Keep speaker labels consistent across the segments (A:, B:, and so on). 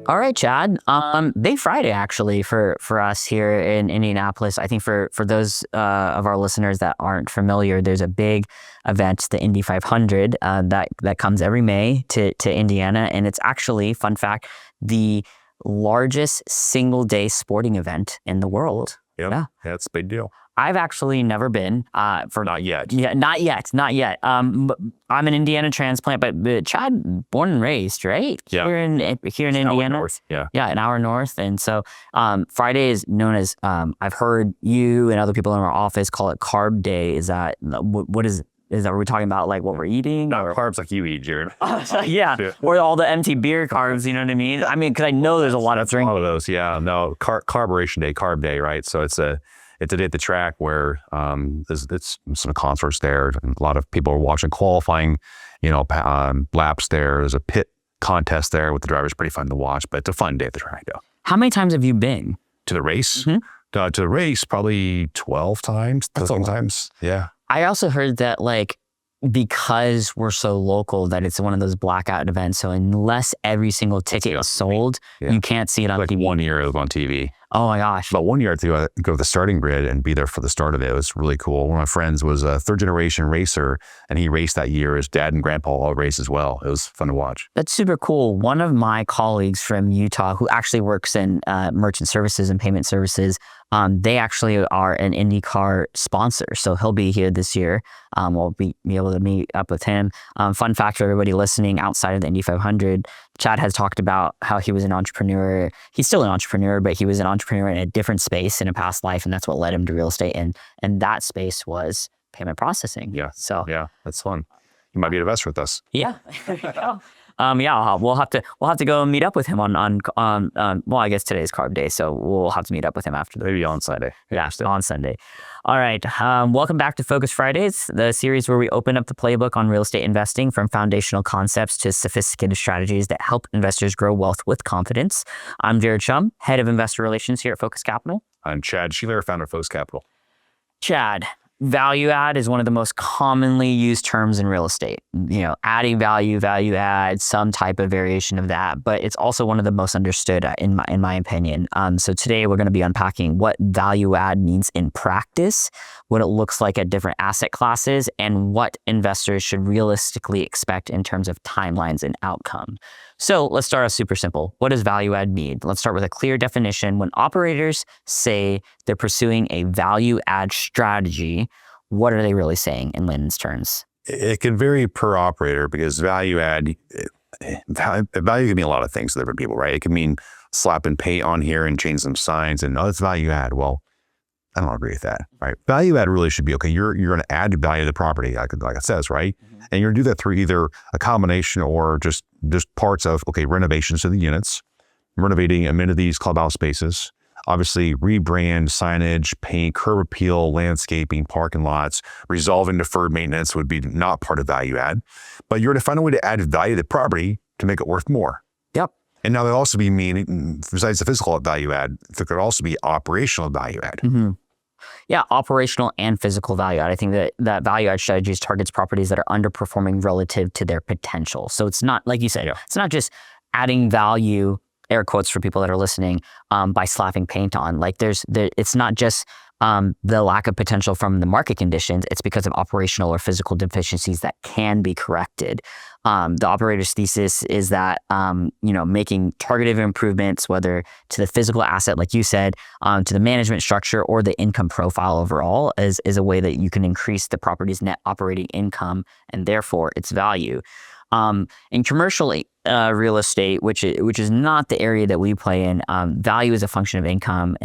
A: All right, Chad. Big Friday actually for us here in Indianapolis. I think for those of our listeners that aren't familiar, there's a big event, the Indy 500, that comes every May to Indiana, and it's actually, fun fact, the largest single day sporting event in the world.
B: Yep. Yeah, it's a big deal.
A: I've actually never been.
B: Not yet.
A: Yeah, not yet. I'm an Indiana transplant, but Chad, born and raised, right?
B: Yeah.
A: Here in Indiana.
B: Hour north. Yeah.
A: Yeah, an hour north. And so Friday is known as, I've heard you and other people in our office call it Carb Day. Is that, what is that, are we talking about like what we're eating?
B: No, carbs like you eat, Jared.
A: Yeah. Or all the empty beer carbs, you know what I mean? I mean, because I know there's a lot of drinking.
B: A lot of those, yeah. No, Carb Day, right? So it's a day at the track where it's some concerts there. And a lot of people are watching qualifying, laps there. There's a pit contest there with the drivers. Pretty fun to watch, but it's a fun day at the track, though.
A: How many times have you been?
B: To the race?
A: Mm-hmm.
B: To the race, probably 12 times, sometimes. Yeah.
A: I also heard that, like, because we're so local, that it's one of those blackout events. So unless every single ticket is sold, you can't see it on TV.
B: 1 year it was on TV.
A: Oh my gosh.
B: But 1 year I had to go to the starting grid and be there for the start of it. It was really cool. One of my friends was a third generation racer, and he raced that year. His dad and grandpa all raced as well. It was fun to watch.
A: That's super cool. One of my colleagues from Utah who actually works in merchant services and payment services, they actually are an IndyCar sponsor. So he'll be here this year. We'll be able to meet up with him. Fun fact for everybody listening, outside of the Indy 500, Chad has talked about how he was an entrepreneur. He's still an entrepreneur, but he was an entrepreneur in a different space in a past life, and that's what led him to real estate. And that space was payment processing.
B: Yeah.
A: So
B: yeah, that's fun. You might be an investor with us.
A: Yeah. We'll have to go and meet up with him on well, I guess today's Carb Day, so we'll have to meet up with him after
B: maybe on Sunday.
A: Yeah, on Sunday. All right. Welcome back to Focus Fridays, the series where we open up the playbook on real estate investing, from foundational concepts to sophisticated strategies that help investors grow wealth with confidence. I'm Jared Chum, head of investor relations here at Focus Capital.
B: I'm Chad Sheeler, founder of Focus Capital.
A: Chad, value add is one of the most commonly used terms in real estate. Adding value add, some type of variation of that, but it's also one of the most understood in my opinion. So today we're going to be unpacking what value add means in practice, what it looks like at different asset classes, and what investors should realistically expect in terms of timelines and outcome. So let's start off super simple. What does value add mean? Let's start with a clear definition. When operators say they're pursuing a value add strategy, what are they really saying in layman's terms?
B: It can vary per operator, because value add, value can mean a lot of things to different people, right? It can mean slapping paint on here and change some signs, and it's value add. Well, I don't agree with that, right? Value add really should be, okay, you're going to add value to the property, like it says, right? Mm-hmm. And you're going to do that through either a combination or just parts of, okay, renovations to the units, renovating amenities, clubhouse spaces, obviously rebrand, signage, paint, curb appeal, landscaping, parking lots, resolving deferred maintenance would be not part of value add. But you're going to find a way to add value to the property to make it worth more.
A: Yep.
B: And now there'll also be, besides the physical value add, there could also be operational value add.
A: Mm-hmm. Yeah, operational and physical value add. I think that value add strategies targets properties that are underperforming relative to their potential. So it's not, like you said, It's not just adding value, air quotes for people that are listening, by slapping paint on. Like it's not just the lack of potential from the market conditions. It's because of operational or physical deficiencies that can be corrected. The operator's thesis is that, making targeted improvements, whether to the physical asset, like you said, to the management structure or the income profile overall, is a way that you can increase the property's net operating income and therefore its value. In commercial real estate, which is not the area that we play in, value is a function of income,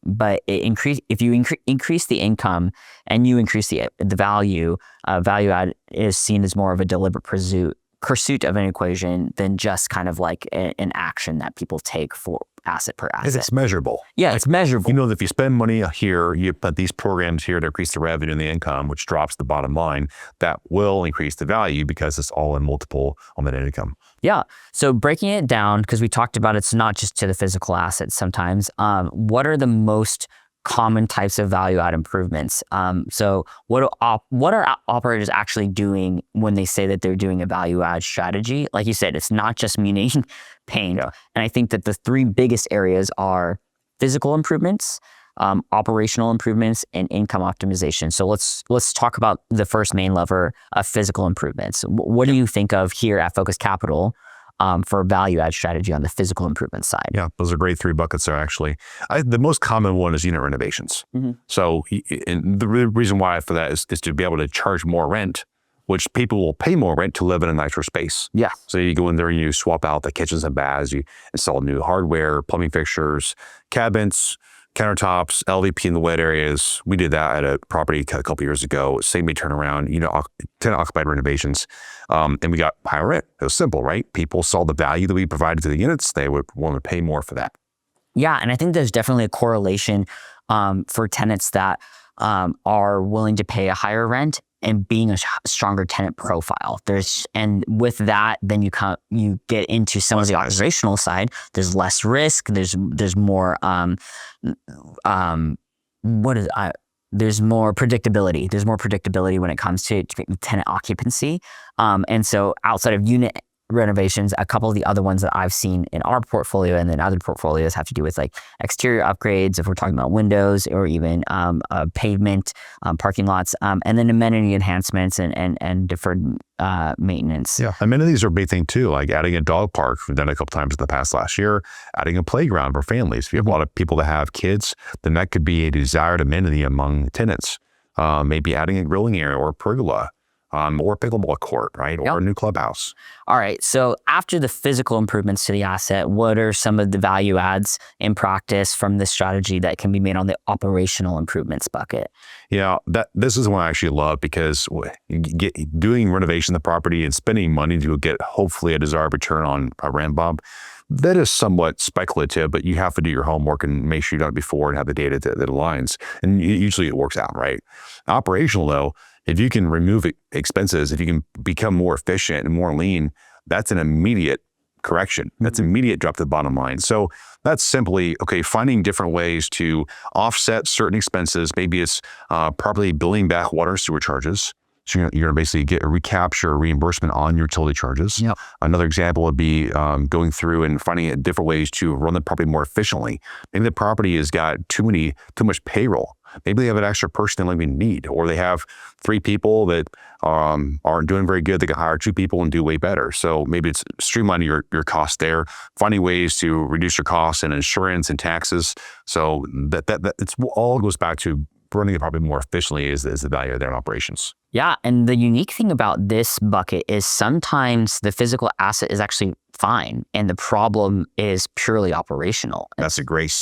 A: but if you increase the income and you increase the value, value add is seen as more of a deliberate pursuit of an equation than just kind of like an action that people take for asset per asset.
B: It's measurable.
A: Yeah, it's measurable.
B: You know that if you spend money here, you put these programs here to increase the revenue and the income, which drops the bottom line, that will increase the value because it's all in multiple on that income.
A: Yeah. So breaking it down, because we talked about it's not just to the physical assets sometimes, what are the most common types of value add improvements. So what are operators actually doing when they say that they're doing a value add strategy? Like you said, it's not just meaning paint.
B: Yeah.
A: And I think that the three biggest areas are physical improvements, operational improvements, and income optimization. So let's talk about the first main lever of physical improvements. What do you think of here at Focus Capital for value add strategy on the physical improvement side?
B: Yeah, those are great three buckets there, actually. The most common one is unit renovations. So and the reason why for that is to be able to charge more rent, which people will pay more rent to live in a nicer space.
A: Yeah.
B: So you go in there and you swap out the kitchens and baths, you install new hardware, plumbing fixtures, cabinets, countertops, LVP in the wet areas. We did that at a property a couple years ago. Same-day turnaround, tenant occupied renovations, and we got higher rent. It was simple, right? People saw the value that we provided to the units. They would want to pay more for that.
A: Yeah, and I think there's definitely a correlation for tenants that are willing to pay a higher rent and being a stronger tenant profile. And with that, then you get into some of the operational side. There's less risk. There's more there's more predictability. There's more predictability when it comes to tenant occupancy. And so outside of unit renovations, a couple of the other ones that I've seen in our portfolio and then other portfolios have to do with like exterior upgrades, if we're talking about windows or even pavement, parking lots, and then amenity enhancements and deferred maintenance.
B: Yeah, amenities are a big thing too, like adding a dog park. We've done it a couple times in the past last year, adding a playground for families. If you have a lot of people that have kids, then that could be a desired amenity among tenants. Maybe adding a grilling area or a pergola. Or a pickleball court, right? Or a new clubhouse.
A: All right. So after the physical improvements to the asset, what are some of the value adds in practice from this strategy that can be made on the operational improvements bucket?
B: Yeah, this is one I actually love because doing renovation of the property and spending money to get hopefully a desired return on a rent bump, that is somewhat speculative, but you have to do your homework and make sure you've done it before and have the data that aligns. And usually it works out, right? Operational though, if you can remove expenses, if you can become more efficient and more lean, that's an immediate correction. That's immediate drop to the bottom line. So that's simply, finding different ways to offset certain expenses. Maybe it's properly billing back water and sewer charges. So you're going to basically get a recapture or reimbursement on your utility charges.
A: Yep.
B: Another example would be going through and finding different ways to run the property more efficiently. Maybe the property has got too much payroll. Maybe they have an extra person they don't even need, or they have 3 people that aren't doing very good. They can hire 2 people and do way better. So maybe it's streamlining your costs there, finding ways to reduce your costs and insurance and taxes. So that it's all goes back to running the property more efficiently is the value of their operations.
A: Yeah, and the unique thing about this bucket is sometimes the physical asset is actually fine, and the problem is purely operational.
B: That's a great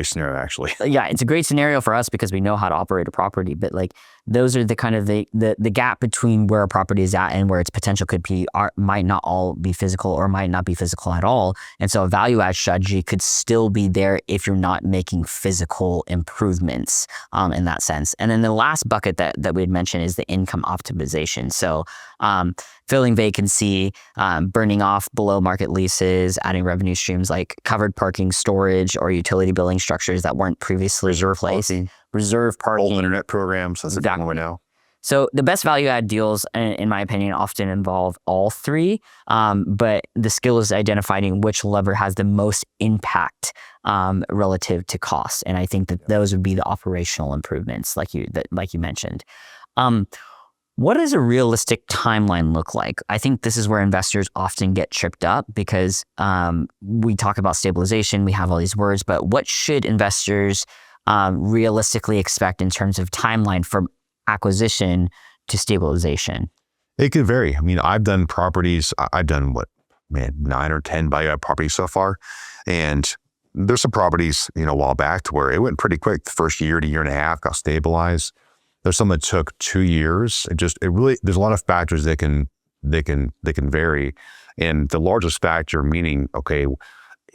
B: scenario, actually.
A: Yeah, it's a great scenario for us because we know how to operate a property, but like those are the kind of the gap between where a property is at and where its potential could be might not all be physical or might not be physical at all. And so a value add strategy could still be there if you're not making physical improvements in that sense. And then the last bucket that we had mentioned is the income optimization. So filling vacancy, burning off below market leases, adding revenue streams like covered parking, storage, or utility billing structures that weren't previously in place. Reserve parking.
B: Whole internet programs. That's exactly right now.
A: So the best value add deals, in my opinion, often involve all three, but the skill is identifying which lever has the most impact relative to cost. And I think that those would be the operational improvements, like you mentioned. What does a realistic timeline look like? I think this is where investors often get tripped up because we talk about stabilization, we have all these words, but what should investors realistically expect in terms of timeline from acquisition to stabilization?
B: It could vary. I mean, I've done properties. I've done 9 or 10 value add properties so far, and there's some properties a while back to where it went pretty quick. The first year to year and a half got stabilized. There's some that took 2 years. There's a lot of factors that can vary, and the largest factor meaning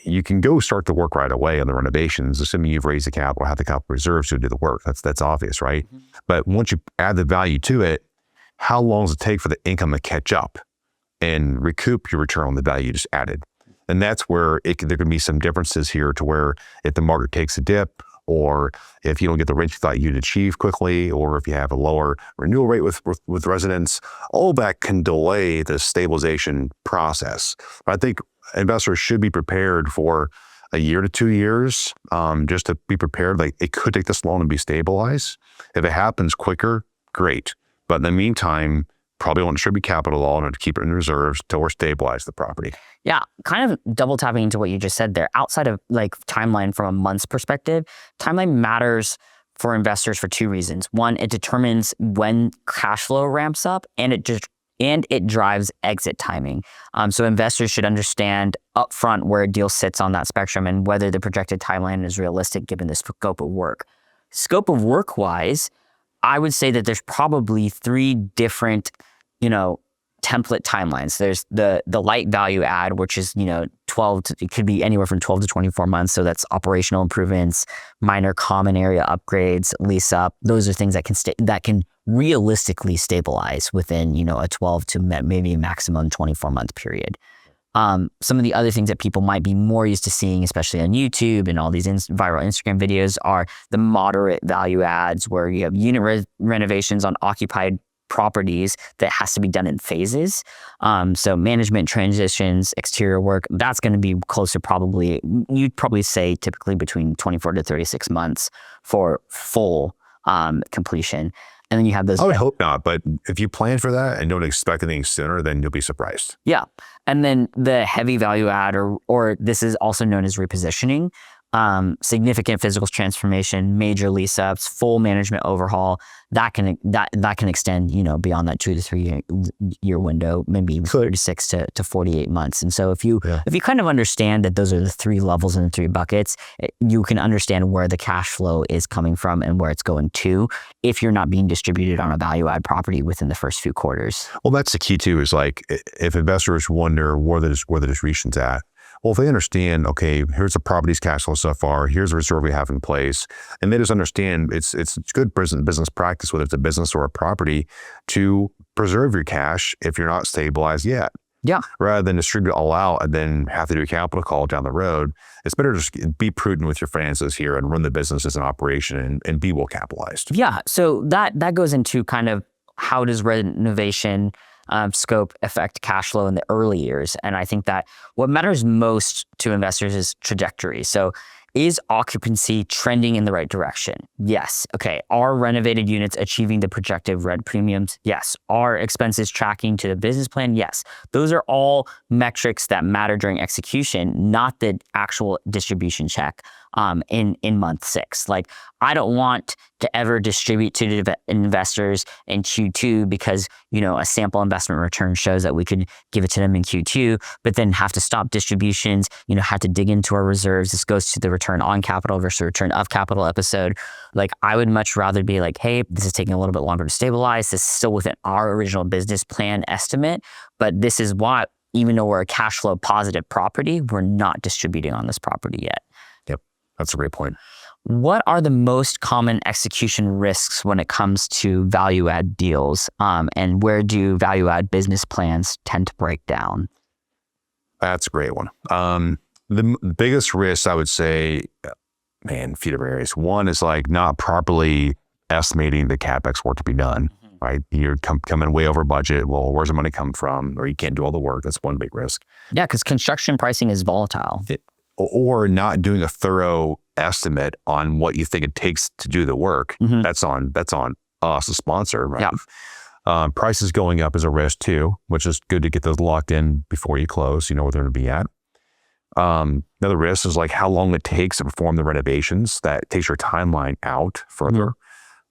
B: you can go start the work right away on the renovations, assuming you've raised the capital, have the capital reserves to do the work. That's obvious, right? Mm-hmm. But once you add the value to it, how long does it take for the income to catch up and recoup your return on the value you just added? And that's where there can be some differences here to where if the market takes a dip or if you don't get the rent you thought you'd achieve quickly, or if you have a lower renewal rate with residents, all that can delay the stabilization process. But I think investors should be prepared for a year to 2 years, just to be prepared. Like, it could take this long to be stabilized. If it happens quicker, great. But in the meantime, probably won't distribute capital at all and to keep it in reserves till we're stabilized the property.
A: Yeah, kind of double tapping into what you just said there. Outside of like timeline from a month's perspective, timeline matters for investors for 2 reasons. One, it determines when cash flow ramps up, and it drives exit timing. So investors should understand upfront where a deal sits on that spectrum and whether the projected timeline is realistic given the scope of work. Scope of work wise, I would say that there's probably 3 different, template timelines. There's the light value add, which is, it could be anywhere from 12 to 24 months. So that's operational improvements, minor common area upgrades, lease up. Those are things that can realistically stabilize within, a 12 to maybe a maximum 24-month period. Some of the other things that people might be more used to seeing, especially on YouTube and all these viral Instagram videos, are the moderate value adds, where you have unit renovations on occupied properties that has to be done in phases. So management transitions, exterior work, that's going to be closer you'd probably say typically between 24 to 36 months for full completion. And then you have those.
B: I would hope not, but if you plan for that and don't expect anything sooner, then you'll be surprised.
A: Yeah. And then the heavy value add, or this is also known as repositioning, significant physical transformation, major lease ups, full management overhaul, that can extend, beyond that 2 to 3 year window, maybe even 36 to 48 months. And so if you kind of understand that those are the 3 levels and the 3 buckets, you can understand where the cash flow is coming from and where it's going to, if you're not being distributed on a value add property within the first few quarters.
B: Well, that's the key too, is like, if investors wonder where the distribution's at, well, if they understand, okay, here's the property's cash flow so far, here's the reserve we have in place, and they just understand it's good business practice, whether it's a business or a property, to preserve your cash if you're not stabilized yet.
A: Yeah.
B: Rather than distribute all out and then have to do a capital call down the road, it's better to just be prudent with your finances here and run the business as an operation and be well capitalized.
A: Yeah. So that goes into kind of how does renovation scope affect cash flow in the early years. And I think that what matters most to investors is trajectory. So is occupancy trending in the right direction? Yes. Okay. Are renovated units achieving the projected rent premiums? Yes. Are expenses tracking to the business plan? Yes. Those are all metrics that matter during execution, not the actual distribution check in month 6. Like, I don't want to ever distribute to the investors in Q2 because, a sample investment return shows that we could give it to them in Q2, but then have to stop distributions, have to dig into our reserves. This goes to the return on capital versus return of capital episode. Like, I would much rather be like, hey, this is taking a little bit longer to stabilize. This is still within our original business plan estimate, but this is why, even though we're a cash flow positive property, we're not distributing on this property yet.
B: Yep. That's a great point.
A: What are the most common execution risks when it comes to value add deals? And where do value add business plans tend to break down?
B: That's a great one. The biggest risk, I would say, a few different areas. One is like not properly estimating the CapEx work to be done, right? You're coming way over budget. Well, where's the money come from? Or you can't do all the work. That's one big risk.
A: Yeah, because construction pricing is volatile.
B: Or not doing a thorough estimate on what you think it takes to do the work.
A: Mm-hmm.
B: That's on us, the sponsor, right?
A: Yeah.
B: Prices going up is a risk too, which is good to get those locked in before you close. You know where they're going to be at. Another risk is like how long it takes to perform the renovations. That takes your timeline out further.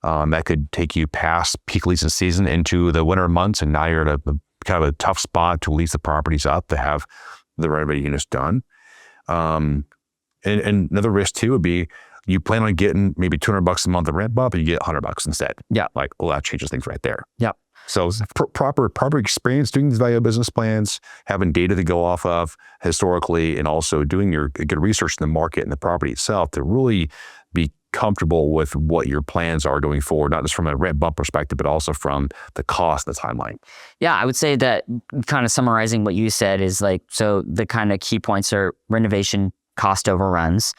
B: That could take you past peak leasing season into the winter months, and now you're at a kind of a tough spot to lease the properties up to have the renovated units done. And another risk too would be you plan on getting maybe $200 a month of rent bump, and you get $100 instead.
A: Yeah.
B: Like, well, that changes things right there.
A: Yeah.
B: So proper experience doing these value business plans, having data to go off of historically, and also doing your good research in the market and the property itself to really be comfortable with what your plans are going forward, not just from a rent bump perspective, but also from the cost and the timeline.
A: Yeah, I would say that kind of summarizing what you said is like, so the kind of key points are renovation cost overruns,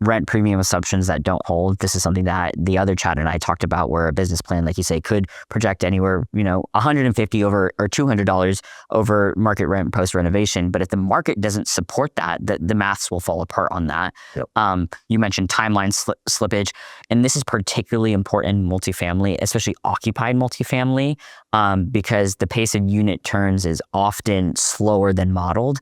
A: rent premium assumptions that don't hold. This is something that the other Chad and I talked about, where a business plan, like you say, could project anywhere, $150 over or $200 over market rent post renovation. But if the market doesn't support that, the maths will fall apart on that.
B: Yep.
A: You mentioned timeline slippage, and this is particularly important in multifamily, especially occupied multifamily, because the pace of unit turns is often slower than modeled.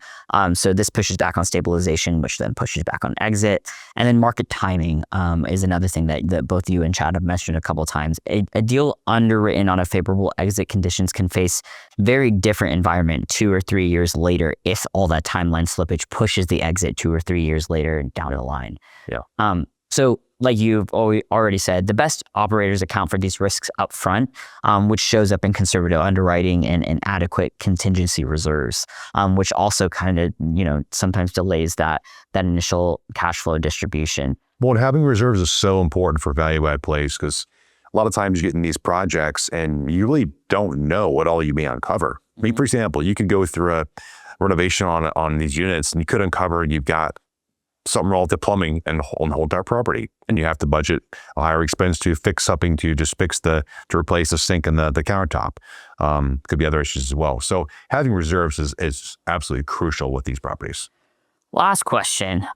A: So this pushes back on stabilization, which then pushes back on exit. And then market timing is another thing that both you and Chad have mentioned a couple of times. A deal underwritten on a favorable exit conditions can face very different environment 2 or 3 years later if all that timeline slippage pushes the exit 2 or 3 years later down the line.
B: Yeah.
A: So like you've already said, the best operators account for these risks up front, which shows up in conservative underwriting and adequate contingency reserves, which also kind of, sometimes delays that initial cash flow distribution.
B: Well, and having reserves is so important for value add plays, because a lot of times you get in these projects and you really don't know what all you may uncover. I mean, for example, you could go through a renovation on these units and you could uncover you've got something wrong with the plumbing and the whole entire property, and you have to budget a higher expense to fix something, to replace the sink and the countertop. Could be other issues as well. So having reserves is absolutely crucial with these properties.
A: Last question.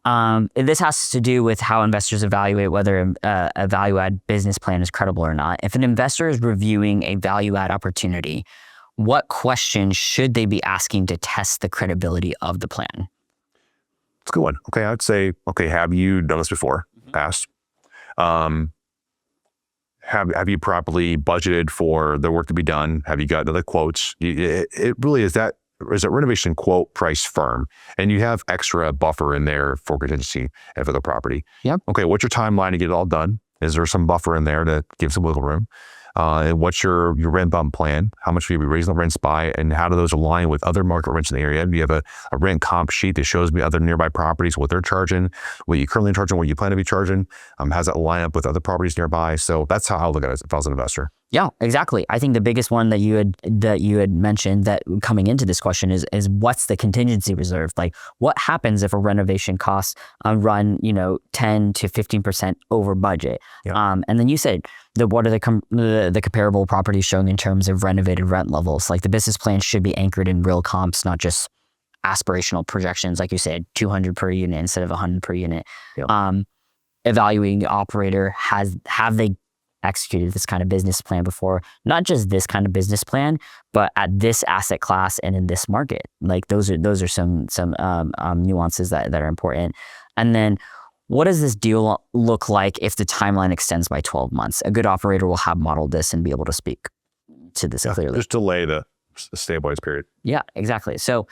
A: This has to do with how investors evaluate whether a value add business plan is credible or not. If an investor is reviewing a value add opportunity, what questions should they be asking to test the credibility of the plan?
B: It's a good one. Okay, I'd say, have you done this before? Past. Have you properly budgeted for the work to be done? Have you got other quotes? It really is that renovation quote price firm, and you have extra buffer in there for contingency and for the property.
A: Yep.
B: Okay, what's your timeline to get it all done? Is there some buffer in there to give some wiggle room? And what's your rent bump plan? How much will you be raising the rents by? And how do those align with other market rents in the area? Do you have a rent comp sheet that shows me other nearby properties, what they're charging, what you currently charging, what you plan to be charging? How's that line up with other properties nearby? So that's how I look at it if I was an investor.
A: Yeah, exactly. I think the biggest one that you had mentioned that coming into this question is what's the contingency reserve? Like, what happens if a renovation costs run 10 to 15% over budget?
B: Yeah.
A: And then you said what are the comparable properties showing in terms of renovated rent levels? Like, the business plan should be anchored in real comps, not just aspirational projections, like you said, 200 per unit instead of 100 per unit.
B: Yeah.
A: Evaluating the operator, have they executed this kind of business plan before? Not just this kind of business plan, but at this asset class and in this market. Like, those are some nuances that are important. And then, what does this deal look like if the timeline extends by 12 months? A good operator will have modeled this and be able to speak to this clearly.
B: Just delay the stabilize period.
A: Yeah, exactly. So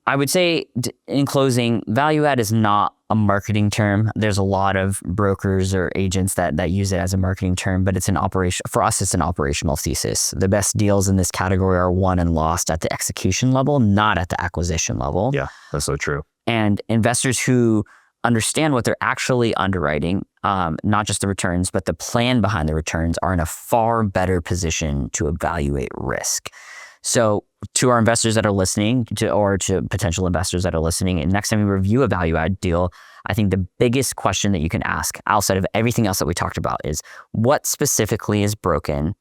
A: I would say, in closing, value add is not a marketing term. There's a lot of brokers or agents that use it as a marketing term, but it's an operation. For us, it's an operational thesis. The best deals in this category are won and lost at the execution level, not at the acquisition level.
B: Yeah, that's so true.
A: And investors who understand what they're actually underwriting, not just the returns, but the plan behind the returns, are in a far better position to evaluate risk. So to our investors that are listening, or to potential investors that are listening, and next time you review a value add deal, I think the biggest question that you can ask outside of everything else that we talked about is, what specifically is broken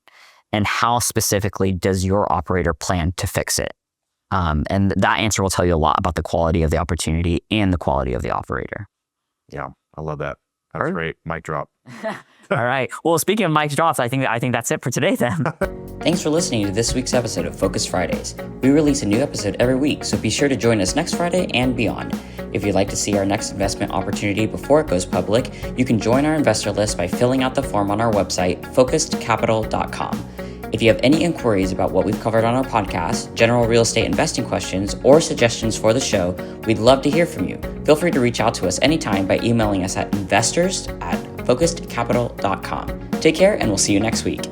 A: and how specifically does your operator plan to fix it? And that answer will tell you a lot about the quality of the opportunity and the quality of the operator.
B: Yeah, I love that. That's great. Mic drop.
A: All right. Well, speaking of mic drops, I think that's it for today then. Thanks for listening to this week's episode of Focus Fridays. We release a new episode every week, so be sure to join us next Friday and beyond. If you'd like to see our next investment opportunity before it goes public, you can join our investor list by filling out the form on our website, focusedcapital.com. If you have any inquiries about what we've covered on our podcast, general real estate investing questions, or suggestions for the show, we'd love to hear from you. Feel free to reach out to us anytime by emailing us at investors@focusedcapital.com. Take care, and we'll see you next week.